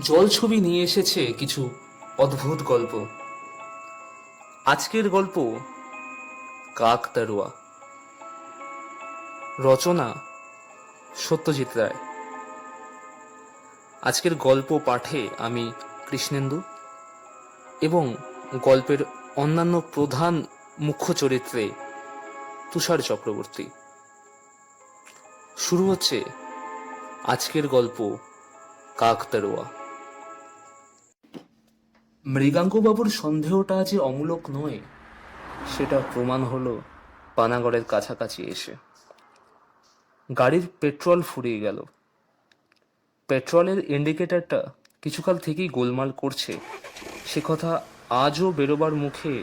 জল ছবি নিয়ে এসেছে কিছু অদ্ভুত গল্প। আজকের গল্প কাকতাড়ুয়া। রচনা সত্যজিৎ রায়। আজকের গল্প পাঠে আমি কৃষ্ণেন্দু এবং গল্পের অন্যান্য প্রধান মুখ্য চরিত্রে তুষার চক্রবর্তী। শুরু হচ্ছে আজকের গল্প কাকতাড়ুয়া। মৃগাঙ্কবাবুর সন্দেহটা যে অমূলক নয় সেটা প্রমাণ হলো পানাগড়ের কাছাকাছি এসে। গাড়ির পেট্রোল ফুরিয়ে গেল। পেট্রোলের ইন্ডিকেটরটা কিছুকাল থেকেই গোলমাল করছে সে কথা আজও বেরোবার মুখে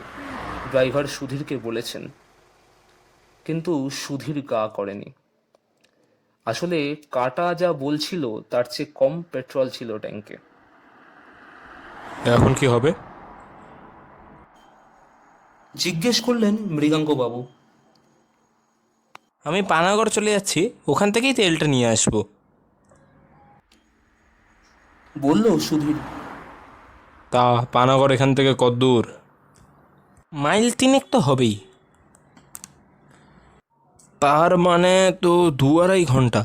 ড্রাইভার সুধীরকে বলেছেন, কিন্তু সুধীর গা করেনি। আসলে কাটা যা বলছিল তার চেয়ে কম পেট্রোল ছিল ট্যাঙ্কে। এখন কি হবে? জিজ্ঞেস করলেন মৃগাঙ্কবাবু। আমি পানাগড় চলে যাচ্ছি, ওখান থেকেই তেলটা নিয়ে আসবো। বলল সুধীর। তা পানাগড় এখান থেকে কতদূর? মাইল তিনেক তো হবেই। তার মানে তো 2-2.5 ঘন্টা।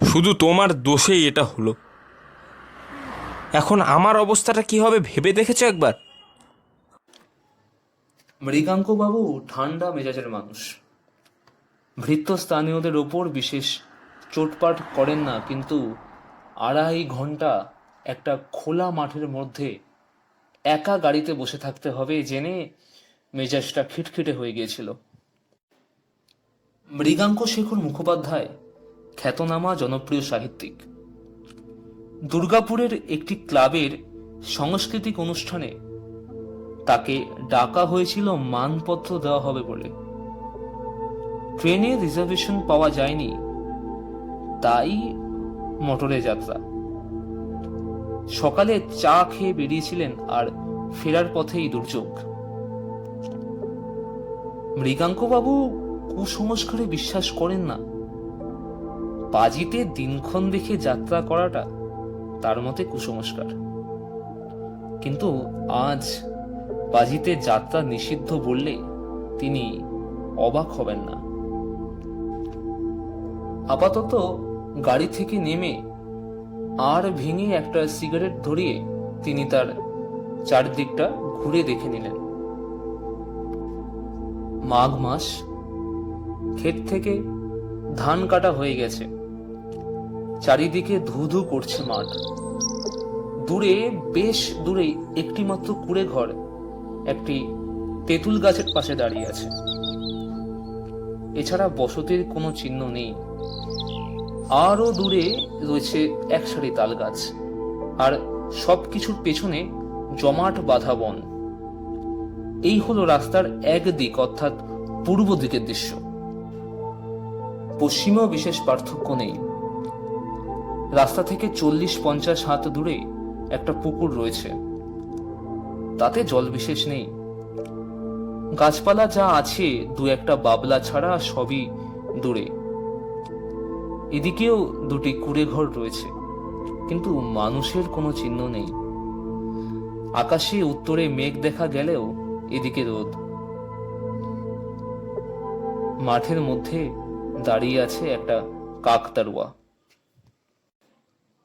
শুধু তোমার দোষেই এটা হলো। এখন আমার অবস্থাটা কি হবে ভেবে দেখেছো একবার? মৃগাঙ্কবাবু ঠান্ডা মেজাজের মানুষ। ভৃত্যস্থানীয়দের ওপর বিশেষ চোটপাট করেন না, কিন্তু 2.5 ঘন্টা একটা খোলা মাঠের মধ্যে একা গাড়িতে বসে থাকতে হবে জেনে মেজাজটা খিটখিটে হয়ে গিয়েছিল। মৃগাঙ্ক শেখর মুখোপাধ্যায় খ্যাতনামা জনপ্রিয় সাহিত্যিক। দুর্গাপুরের একটি ক্লাবের সাংস্কৃতিক অনুষ্ঠানে তাকে ডাকা হয়েছিল মানপত্র দেওয়া হবে বলে। ট্রেনে রিজার্ভেশন পাওয়া যায়নি, তাই মোটরে যাত্রা। সকালে চা খেয়ে বেরিয়েছিলেন আর ফেরার পথেই দুর্যোগ। মৃগাঙ্কবাবু কুসংস্কারে বিশ্বাস করেন না। পাজিতে দিনক্ষণ দেখে যাত্রা করাটা তার মতে কুসংস্কার। কিন্তু আজ পাজিতে যাত্রা নিষিদ্ধ বললে তিনি অবাক হবেন না। আপাতত গাড়ি থেকে নেমে আর ভেঙে একটা সিগারেট ধরিয়ে তিনি তার চারদিকটা ঘুরে দেখে নিলেন। মাঘ মাস, ক্ষেত থেকে ধান কাটা হয়ে গেছে। চারিদিকে ধু ধু করছে মাঠ। দূরে, বেশ দূরে একটি মাত্র কুড়ে ঘর একটি তেঁতুল গাছের পাশে দাঁড়িয়ে আছে। এছাড়া বসতির কোনো চিহ্ন নেই। আরো দূরে রয়েছে এক সারি তাল গাছ, আর সবকিছুর পেছনে জমাট বাঁধা বন। এই হলো রাস্তার এক দিক, অর্থাৎ পূর্ব দিকের দৃশ্য। পশ্চিমেও বিশেষ পার্থক্য নেই। রাস্তা থেকে 40-50 হাত দূরে একটা পুকুর রয়েছে, তাতে জল বিশেষ নেই। গাছপালা যা আছে দু একটা বাবলা ছাড়া সবই দূরে। এদিকেও দুটি কুড়ে ঘর রয়েছে, কিন্তু মানুষের কোনো চিহ্ন নেই। আকাশে উত্তরে মেঘ দেখা গেলেও এদিকে রোদ। মাঠের মধ্যে দাঁড়িয়ে আছে একটা কাকতাড়ুয়া।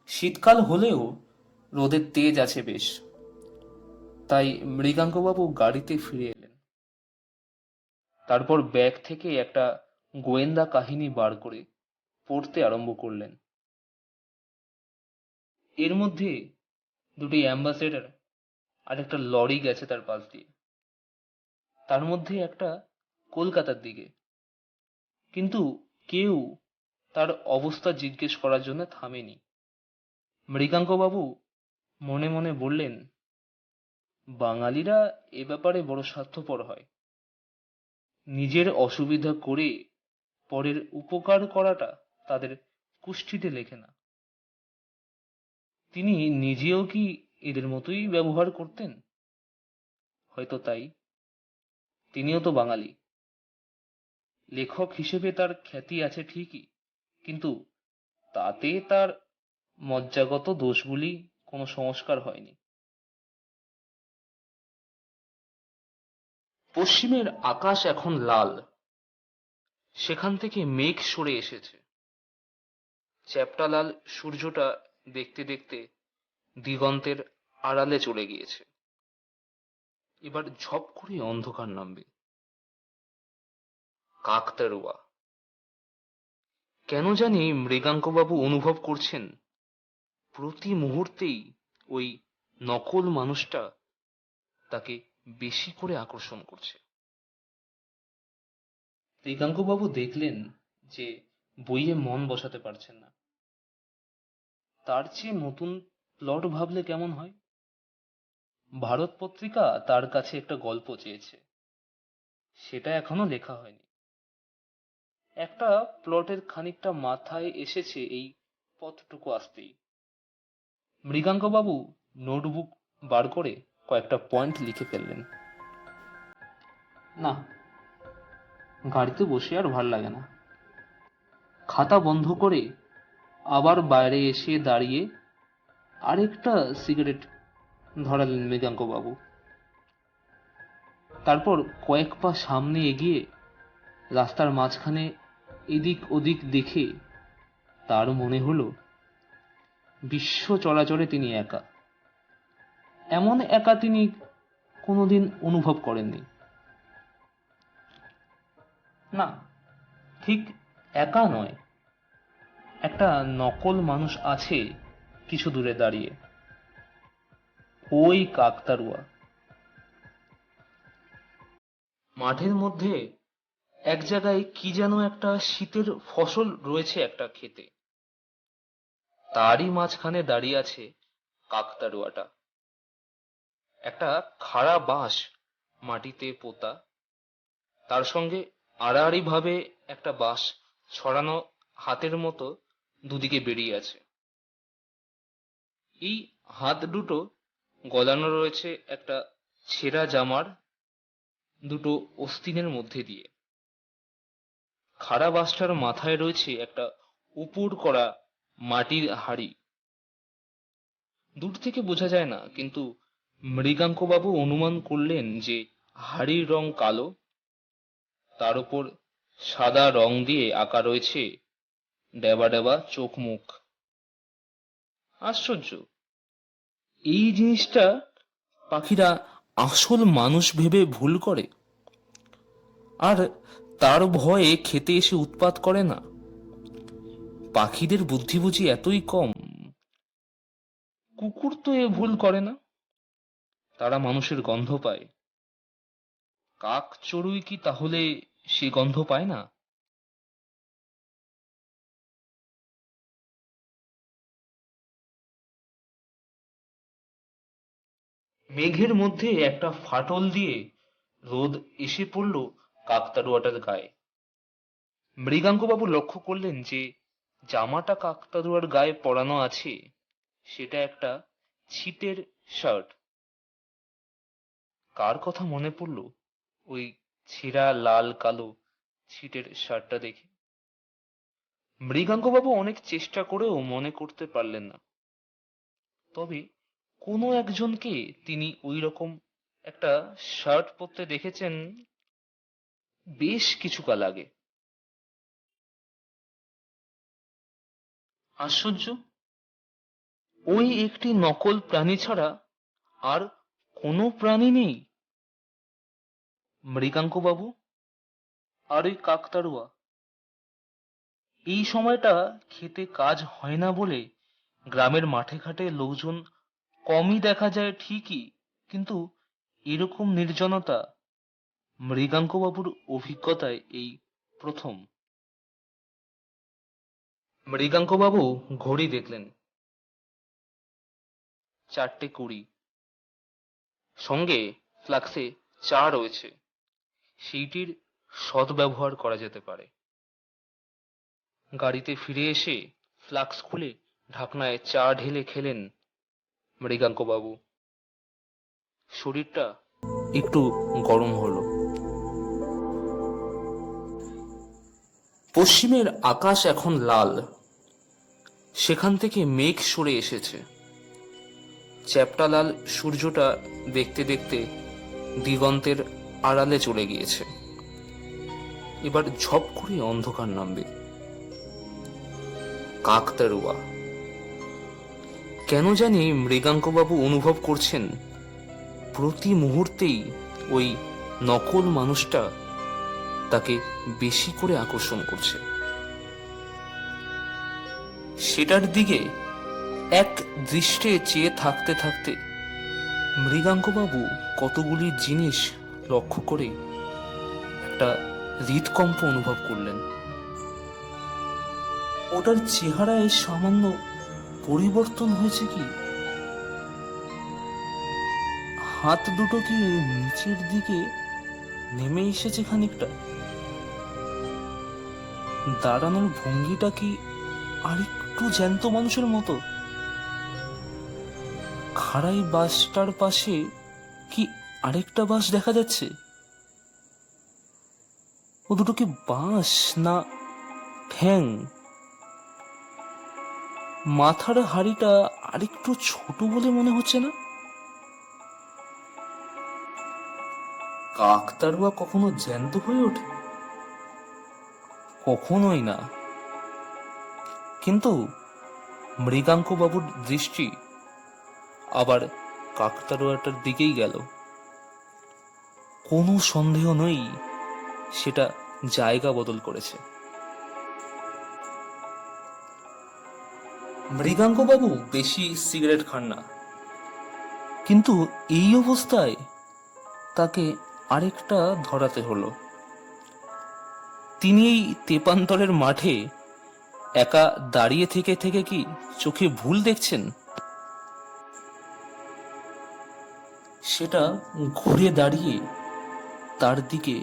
শীতকাল হলেও রোদের তেজ আছে বেশ, তাই মৃগাঙ্কবাবু গাড়িতে ফিরে এলেন। তারপর ব্যাগ থেকে একটা গোয়েন্দা কাহিনী বার করে পড়তে আরম্ভ করলেন। এর মধ্যে দুটি অ্যাম্বাসেডর আর একটা লরি গেছে তার পাশ দিয়ে, তার মধ্যে একটা কলকাতার দিকে। কিন্তু কেউ তার অবস্থা জিজ্ঞেস করার জন্য থামেনি। মৃগাঙ্কবাবু মনে মনে বললেন, বাঙালিরা এ ব্যাপারে বড় স্বার্থপর হয়। নিজের অসুবিধা করে পরের উপকার করাটা তাদের কুষ্ঠিতে লেখে না। তিনি নিজেও কি এদের মতোই ব্যবহার করতেন? হয়তো তাই। তিনিও তো বাঙালি। লেখক হিসেবে তার খ্যাতি আছে ঠিকই, কিন্তু তাতে তার মজ্জাগত দোষগুলি কোনো সংস্কার হয়নি। পশ্চিমের আকাশ এখন লাল, সেখান থেকে মেঘ সরে এসেছে। চ্যাপ্টা লাল সূর্যটা দেখতে দেখতে দিগন্তের আড়ালে চলে গিয়েছে। এবার ঝপ করে অন্ধকার নামবে। কাকতাড়ুয়া। কেন জানি মৃগাঙ্কবাবু অনুভব করছেন প্রতি মুহূর্তেই ওই নকল মানুষটা তাকে বেশি করে আকর্ষণ করছে। মৃগাঙ্কবাবু দেখলেন যে বইয়ে মন বসাতে পারছেন না। তার চেয়ে নতুন প্লট ভাবলে কেমন হয়? ভারত পত্রিকা তার কাছে একটা গল্প চেয়েছে, সেটা এখনো লেখা হয়নি। একটা প্লটের খানিকটা মাথায় এসেছে এই পথটুকু আসতেই মৃগাঙ্কবাবু নোটবুক বার করে কয়েকটা পয়েন্ট লিখে ফেললেন। না, গাড়িতে বসে আর ভাল লাগে না। খাতা বন্ধ করে আবার বাইরে এসে দাঁড়িয়ে আরেকটা সিগারেট ধরালেন মৃগাঙ্কবাবু। তারপর কয়েক পা সামনে এগিয়ে রাস্তার মাঝখানে এদিক ওদিক দেখে তার মনে হলো বিশ্ব চরাচরে তিনি একা। এমন একা তিনি কোনোদিন অনুভব করেননি। না, ঠিক একা নয়, একটা নকল মানুষ আছে কিছু দূরে দাঁড়িয়ে। ওই কাকতাড়ুয়া। মাঠের মধ্যে এক জায়গায় কি যেন একটা শীতের ফসল রয়েছে একটা ক্ষেতে, তারই মাঝখানে দাঁড়িয়ে আছে কাকতাড়ুয়াটা। একটা খাড়া বাঁশ মাটিতে পোতা, তার সঙ্গে আড়াআড়ি ভাবে একটা বাঁশ ছড়ানো হাতের মতো দুদিকে বেরিয়ে আছে। এই হাত দুটো গলানো রয়েছে একটা ছেঁড়া জামার দুটো অস্তিনের মধ্যে দিয়ে। খাড়া বাঁশটার মাথায় রয়েছে একটা উপুড় করা মাটির হাঁড়ি। দূর থেকে বোঝা যায় না, কিন্তু মৃগাঙ্কবাবু অনুমান করলেন যে হাঁড়ির রং কালো, তার উপর সাদা রং দিয়ে আঁকা রয়েছে ডেবা ডেবা চোখ মুখ। আশ্চর্য, এই জিনিসটা পাখিরা আসল মানুষ ভেবে ভুল করে আর তার ভয়ে খেতে এসে উৎপাত করে না। পাখিদের বুদ্ধি বুঝি এতই কম? কুকুর তো এ ভুল করে না, তারা মানুষের গন্ধ পায়। কাক চড়ুই কি তাহলে সে গন্ধ পায় না? মেঘের মধ্যে একটা ফাটল দিয়ে রোদ এসে পড়ল কাকতাড়ুয়াটার গায়ে। মৃগাঙ্কবাবু লক্ষ্য করলেন যে জামাটা কাকতাড়ুয়ার গায়ে পরানো আছে সেটা একটা ছিটের শার্ট। কার কথা মনে পড়ল ওই ছেঁড়া লাল কালো ছিটের শার্টটা দেখে? মৃগাঙ্কবাবু অনেক চেষ্টা করেও মনে করতে পারলেন না। তবে কোনো একজনকে তিনি ওই রকম একটা শার্ট পরতে দেখেছেন বেশ কিছুকাল আগে। আশ্চর্য, ওই একটি নকল প্রাণী ছাড়া আর কোনো প্রাণী নেই। মৃগাঙ্কবাবু আর ওই কাকতাড়ুয়া। এই সময়টা খেতে কাজ হয় না বলে গ্রামের মাঠে ঘাটে লোকজন কমই দেখা যায় ঠিকই, কিন্তু এরকম নির্জনতা মৃগাঙ্কবাবুর অভিজ্ঞতায় এই প্রথম। মৃগাঙ্কবাবু ঘড়ি দেখলেন, 4:20। সঙ্গে ফ্লাক্সে চা রয়েছে, সেইটির সদ্ব্যবহার করা যেতে পারে। গাড়িতে ফিরে এসে ফ্লাক্স খুলে ঢাকনায় চা ঢেলে খেলেন মৃগাঙ্কবাবু। শরীরটা একটু গরম হলো। পশ্চিমের আকাশ এখন লাল, সেখান থেকে মেঘ সরে এসেছে। চ্যাপ্টা লাল সূর্যটা দেখতে দেখতে দিগন্তের আড়ালে চলে গিয়েছে। এবার ঝপ করে অন্ধকার নামবে। কাকতাড়ুয়া। কেন জানি মৃগাঙ্কবাবু অনুভব করছেন প্রতি মুহূর্তেই ওই নকল মানুষটা তাকে বেশি করে আকর্ষণ করছে। সেটার দিকে এক দৃষ্টে চেয়ে থাকতে থাকতে মৃগাঙ্কবাবু কতগুলি জিনিস লক্ষ্য করে একটা হৃদকম্প অনুভব করলেন। ওটার চেহারায় সামান্য পরিবর্তন হয়েছে কি? হাত দুটো কি নিচের দিকে নেমে এসেছে খানিকটা? দাঁড়ানোর ভঙ্গিটা কি আরেকটু জ্যান্ত মানুষের মতো? খাড়াই বাসটার পাশে কি আরেকটা বাস দেখা যাচ্ছে? ও দুটো কি বাঁশ না ঠ্যাং? মাথার হাড়িটা আরেকটু ছোট বলে মনে হচ্ছে না? কাকতাড়ুয়া কখনো জ্যান্ত হয়ে ওঠে? কখনোই না। কিন্তু মৃগাঙ্কবাবুর দৃষ্টি আবার কাকতাড়ুয়াটার দিকেই গেল। কোনো সন্দেহ নেই সেটা জায়গা বদল করেছে। মৃগাঙ্কবাবু বেশি সিগারেট খান না, কিন্তু এই অবস্থায় তাকে আরেকটা ধরাতে হলো। তিনি এই তেপান্তরের মাঠে একা দাঁড়িয়ে থেকে থেকে কি চোখে ভুল দেখছেন? সেটা ঘুরে দাঁড়িয়ে তার দিকে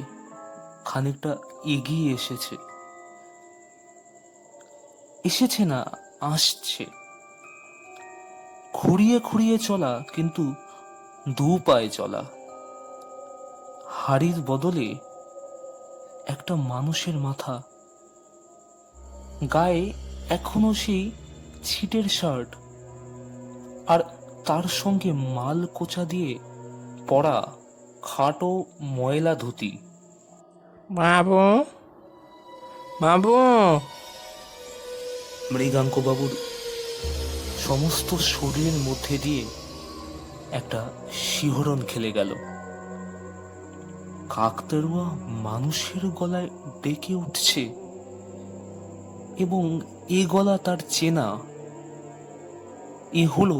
খানিকটা এগিয়ে এসেছে। এসেছে না, আসছে। খুঁড়িয়ে খুঁড়িয়ে চলা, কিন্তু দু পায়ে চলা। হাড়ির বদলে একটা মানুষের মাথা, গায়ে এখনো সেই ছিটের শার্ট, আর তার সঙ্গে মাল কোচা দিয়ে পরা খাটো ময়লা ধুতি। বাবু, বাবু। মৃগাঙ্কবাবুর সমস্ত শরীরের মধ্যে দিয়ে একটা শিহরণ খেলে গেল। কাকতাড়ুয়া মানুষের গলায় ডেকে উঠছে, এবং এ গলা তার চেনা। এ হলো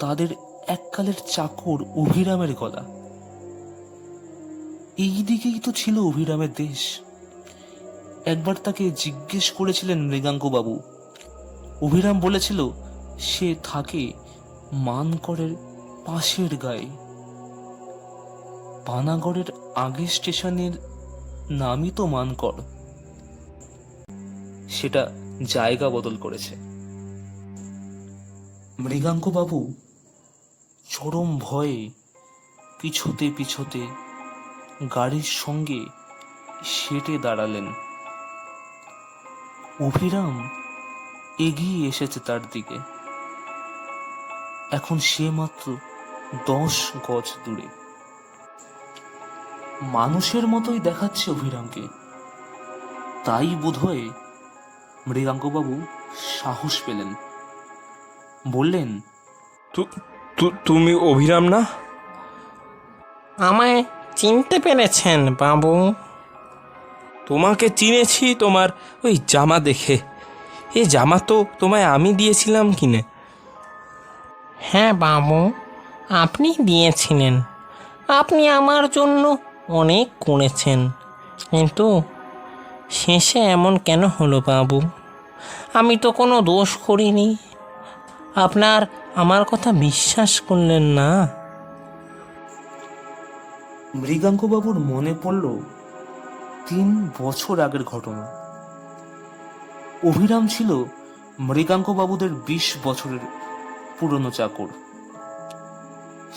তাদের এককালের চাকর অভিরামের গলা। এই দিকেই তো ছিল অভিরামের দেশ। একবার তাকে জিজ্ঞেস করেছিলেন মৃগাঙ্কবাবু। অভিরাম বলেছিল সে থাকে মানকরের পাশের গায়ে। পানাগড়ের আগের স্টেশনের নামই তো মানকর। সেটা জায়গা বদল করেছে। মৃগাঙ্কবাবু চরম ভয়ে পিছতে পিছতে গাড়ির সঙ্গে সেটে দাঁড়ালেন। অভিরাম এগিয়ে এসেছে তার দিকে। এখন সে মাত্র 10 গজ দূরে। মানুষের মতোই দেখাচ্ছে অভিরামকে। তাই বোধহয় মৃগাঙ্কবাবু সাহস পেলেন। বললেন, তুমি অভিরাম না? আমায় চিনতে পেরেছেন বাবু? তোমাকে চিনেছি তোমার ওই জামা দেখে। এ জামা তো তোমায় আমি দিয়েছিলাম কিনে। হ্যাঁ বাবু, আপনি দিয়েছিলেন। আপনি আমার জন্য অনেক করেছেন, কিন্তু শেষে এমন কেন হলো বাবু? আমি তো কোনো দোষ করিনি। আপনার আমার কথা বিশ্বাস করলেন না। মৃগাঙ্কবাবুর মনে পড়ল 3 বছর আগের ঘটনা। অভিরাম ছিল মৃগাঙ্কবাবুদের 20 বছরের পুরনো চাকর।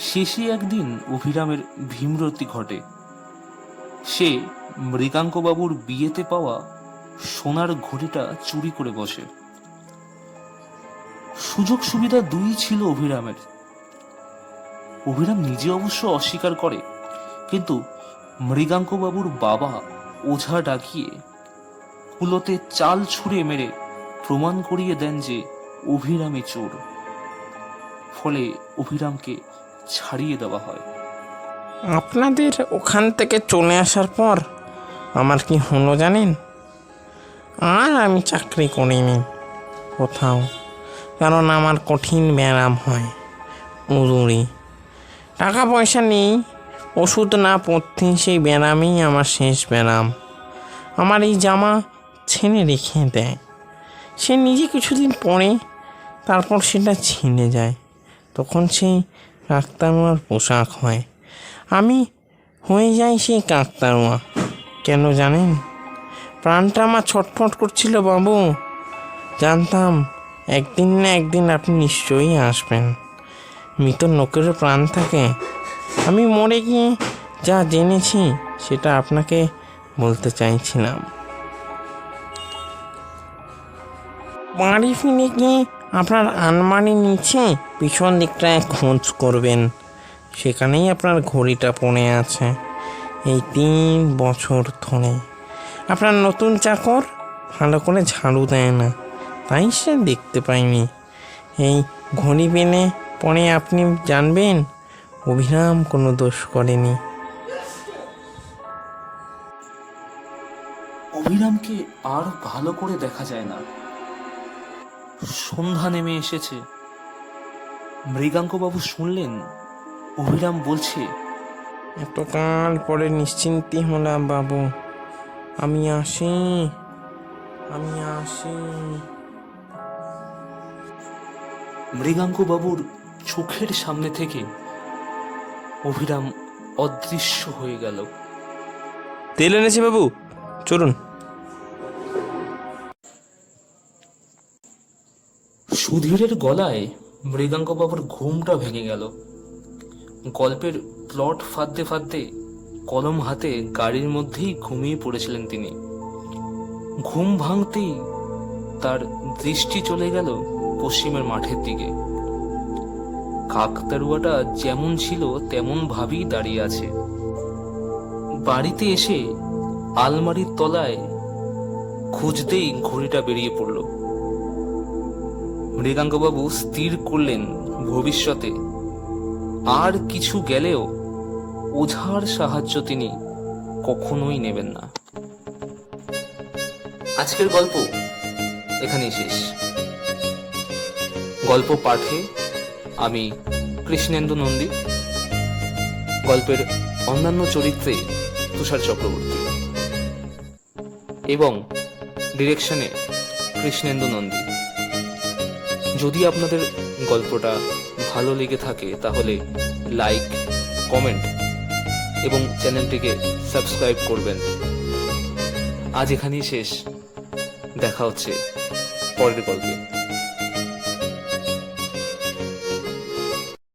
শেষে একদিন অভিরামের ভীমরতি ঘটে। সে মৃগাঙ্কবাবুর বিয়েতে পাওয়া সোনার ঘড়িটা চুরি করে বসে। সুযোগ সুবিধা দুই ছিল অভিরামের, অভিরাম নিজে অবশ্য অস্বীকার করে, কিন্তু মৃগাঙ্কবাবুর বাবা ওঝা ডাকিয়ে কুলোতে চাল ছুঁড়ে মেরে প্রমাণ করিয়ে দেন যে অভিরামই চোর। ফলে অভিরামকে ছাড়িয়ে দেওয়া হয়। আপনাদের ওখান থেকে চলে আসার পর আমার কি হলো জানেন? আর আমি চাকরি করিনি কোথাও, কারণ আমার কঠিন ব্যায়াম হয়, উদুরি। টাকা পয়সা নেই, ওষুধ না পড়তে সেই ব্যায়ামই আমার শেষ ব্যায়াম। আমার এই জামা ছেনে রেখে দেয়, সে নিজে কিছুদিন পরে, তারপর সেটা ছিঁড়ে যায়, তখন সেই কাকতারুয়ার পোশাক হয়। আমি হয়ে যাই সেই কাকতারুয়া। কেন জানেন? প্রাণটা আমার ছটফট করছিল বাবু। জানতাম একদিন না একদিন আপনি নিশ্চয়ই আসবেন। মৃত লোকেরও প্রাণ থাকে। আমি মরে গিয়ে যা জেনেছি সেটা আপনাকে বলতে চাইছিলাম। বাড়ি ফিরে গিয়ে আপনার আলমারির নিচে পিছন দিকটায় খোঁজ করবেন, সেখানেই আপনার ঘড়িটা পড়ে আছে। এই 3 বছর ধরে আপনার নতুন চাকর ভালো করে ঝাড়ু দেয় না, তাই সে দেখতে পায়নি। এই ঘড়ি পেনে পরে আপনি জানবেন অভিরাম কোনো দোষ করেনি। অভিরামকে আর ভালো করে দেখা যায় না। সন্ধ্যা নেমে এসেছে। মৃগাঙ্কবাবু শুনলেন অভিরাম বলছে, এতকাল পরে নিশ্চিন্তি হলাম বাবু, আমি আসি। মৃগাঙ্কবাবুর চোখের সামনে থেকে অভিরাম অদৃশ্য হয়ে গেল। তেল এনেছি বাবু, চলুন। সুধীরের গলায় মৃগাঙ্কবাবুর ঘুমটা ভেঙে গেল। গল্পের প্লট ফাঁদতে ফাঁদতে কলম হাতে গাড়ির মধ্যেই ঘুমিয়ে পড়েছিলেন তিনি। ঘুম ভাঙতেই তার দৃষ্টি চলে গেল পশ্চিমের মাঠের দিকে। কাকতাড়ুয়াটা যেমন ছিল তেমন ভাবেই দাঁড়িয়ে আছে। বাড়িতে এসে আলমারির তলায় খুঁজতেই ঘড়িটা বেরিয়ে পড়ল। মৃগাঙ্কবাবু স্থির করলেন ভবিষ্যতে আর কিছু গেলেও ওঝার সাহায্য তিনি কখনোই নেবেন না। আজকের গল্প এখানেই শেষ। গল্প পাঠে আমি কৃষ্ণেন্দু নন্দী, গল্পের অন্যান্য চরিত্রে তুষার চক্রবর্তী এবং ডিরেকশনে কৃষ্ণেন্দু নন্দী। যদি আপনাদের গল্পটা ভালো লেগে থাকে তাহলে লাইক, কমেন্ট এবং চ্যানেলটিকে সাবস্ক্রাইব করবেন। আজ এখানেই শেষ। দেখা হচ্ছে পরের গল্পে।